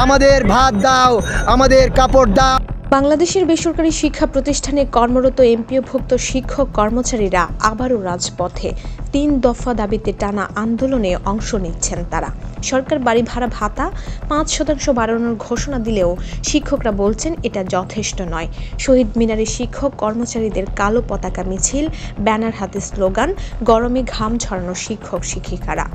আমাদের ভাত দাও, আমাদের কাপড় দাও। বাংলাদেশের বেসরকারি শিক্ষা প্রতিষ্ঠানে কর্মরত এমপিওভুক্ত শিক্ষক কর্মচারীরা আবারও রাজপথে ৩ দফা দাবিতে টানা আন্দোলনে অংশ নিচ্ছেন তারা। সরকার বাড়ি ভাড়া ভাতা ৫% বাড়ানোর ঘোষণা দিলেও শিক্ষকরা বলছেন এটা যথেষ্ট নয়। শহীদ মিনারে শিক্ষক কর্মচারীদের কালো পতাকা মিছিল, ব্যানার হাতে স্লোগান, গরমে ঘাম ঝরানো শিক্ষক শিক্ষিকারা।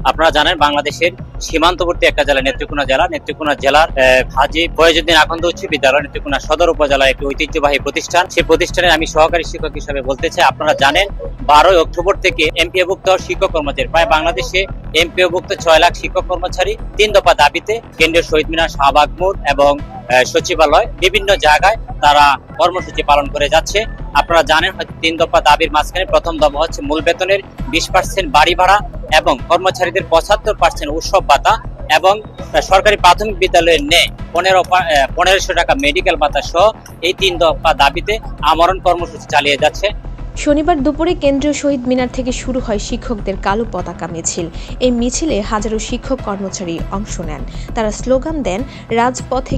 আপনারা জানেন বাংলাদেশের সীমান্তবর্তী একটা জেলা নেত্রকোনা জেলার হাজী ফয়েজউদ্দিন আখন্দ উচ্চ বিদ্যালয় নেত্রকোনা সদর উপজেলার একটি ঐতিহ্যবাহী প্রতিষ্ঠান। সেই প্রতিষ্ঠানে আমি সহকারী শিক্ষক হিসেবে বলতে চাই, আপনারা জানেন 12 অক্টোবর থেকে এমপিওভুক্ত শিক্ষক কর্মচারী প্রায় বাংলাদেশে এমপিওভুক্ত 6 লাখ শিক্ষক কর্মচারী 3 দফা দাবিতে কেন্দ্রীয় শহীদ মিনার, শাহবাগ মোড় এবং সচিবালয় বিভিন্ন জায়গায় তারা কর্মসূচি পালন করে যাচ্ছে। আপনারা জানেন হয়তো 3 দফা দাবির মাঝখানে প্রথম দফা হচ্ছে মূল বেতনের 20% বাড়ি ভাড়া এবং কর্মচারীদের 75% উৎসব ভাতা এবং সরকারি প্রাথমিক বিদ্যালয়ের ন্যায় 1500 টাকা মেডিকেল ভাতা সহ এই 3 দফা দাবিতে আমরণ কর্মসূচি চালিয়ে যাচ্ছে। শনিবার দুপুরে কেন্দ্রীয় শহীদ মিনার থেকে শুরু হয় শিক্ষকদের কালো পতাকা মিছিল। এই মিছিলে হাজারো শিক্ষক কর্মচারী অংশ নেন। তারা স্লোগান দেন, রাজপথে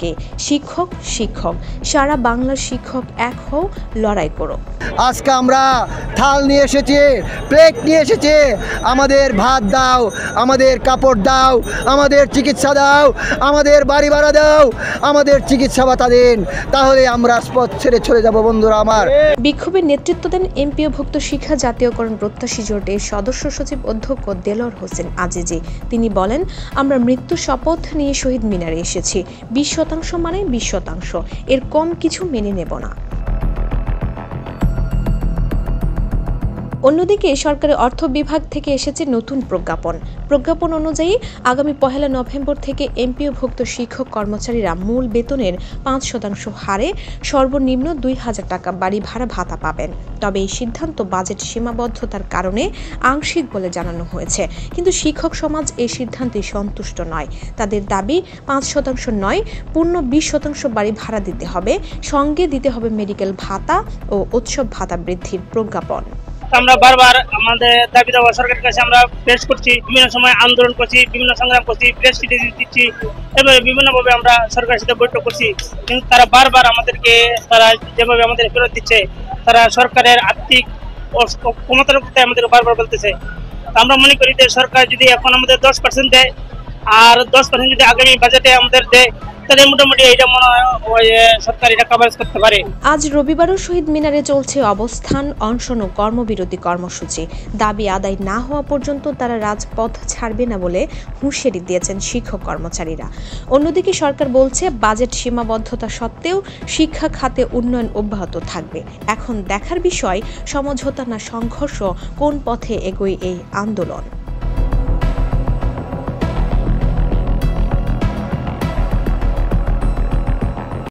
কে, শিক্ষক শিক্ষক, সারা বাংলার শিক্ষক এক হও, লড়াই করো। আজকে আমরা থাল নিয়ে এসেছি, প্লেট নিয়ে এসেছি। আমাদের ভাত দাও, আমাদের কাপড় দাও, আমাদের চিকিৎসা দাও, আমাদের বাড়ি ভাড়া দাও, আমাদের চিকিৎসা ভাতা দিন, তাহলে আমরা রাজপথ ছেড়ে চলে যাব। বন্ধুরা আমার, বিক্ষোভের নেতৃত্ব দেন এমপিওভুক্ত শিক্ষা জাতীয়করণ প্রত্যাশী জোটের সদস্য সচিব অধ্যক্ষ দেলোয়ার হোসেন আজিজি। তিনি বলেন, আমরা মৃত্যু শপথ নিয়ে শহীদ মিনারে এসেছি। 20% মানে 20%, এর কম কিছু মেনে নেব না। অন্যদিকে সরকারের অর্থ বিভাগ থেকে এসেছে নতুন প্রজ্ঞাপন অনুযায়ী আগামী 1 নভেম্বর থেকে এমপিওভুক্ত শিক্ষক কর্মচারীরা মূল বেতনের 5% হারে সর্বনিম্ন 2000 টাকা বাড়ি ভাড়া ভাতা পাবেন। তবে এই সিদ্ধান্ত বাজেট সীমাবদ্ধতার কারণে আংশিক বলে জানানো হয়েছে। কিন্তু শিক্ষক সমাজ এই সিদ্ধান্তে সন্তুষ্ট নয়। তাদের দাবি 5% নয়, পূর্ণ 20% বাড়ি ভাড়া দিতে হবে, সঙ্গে দিতে হবে মেডিকেল ভাতা ও উৎসব ভাতা বৃদ্ধির প্রজ্ঞাপন। আমরা বারবার আমাদের দাবি দাওয়া সরকারের কাছে আমরা পেশ করছি, বিভিন্ন সময় আন্দোলন করছি, বিভিন্ন সংগ্রাম করছি, প্রেস দিচ্ছি, এভাবে বিভিন্নভাবে আমরা সরকারের সাথে বৈঠক করছি। কিন্তু তারা বারবার আমাদেরকে তারা যেভাবে আমাদের ফেরত দিচ্ছে, তারা সরকারের আর্থিক ক্ষমতার উপরে আমাদের বারবার বলতেছে। আমরা মনে করি যে সরকার যদি এখন আমাদের 10% দেয় আর 10% যদি আগামী বাজেটে আমাদের দেয়, তাহলে মোটামুটি এটা মনে হয় সরকার এটা কভারেজ করতে পারে। আজ রবিবারও শহীদ মিনারে চলছে অবস্থান, অনশন ও কর্মবিরতি কর্মসূচি। দাবি আদায় না হওয়া পর্যন্ত তারা রাজপথ ছাড়বে না বলে হুঁশিয়ারি দিয়েছেন শিক্ষক কর্মচারীরা। অন্যদিকে সরকার বলছে বাজেট সীমাবদ্ধতা সত্ত্বেও শিক্ষা খাতে উন্নয়ন অব্যাহত থাকবে। এখন দেখার বিষয় সমঝোতা না সংঘর্ষ, কোন পথে এগোয় এই আন্দোলন।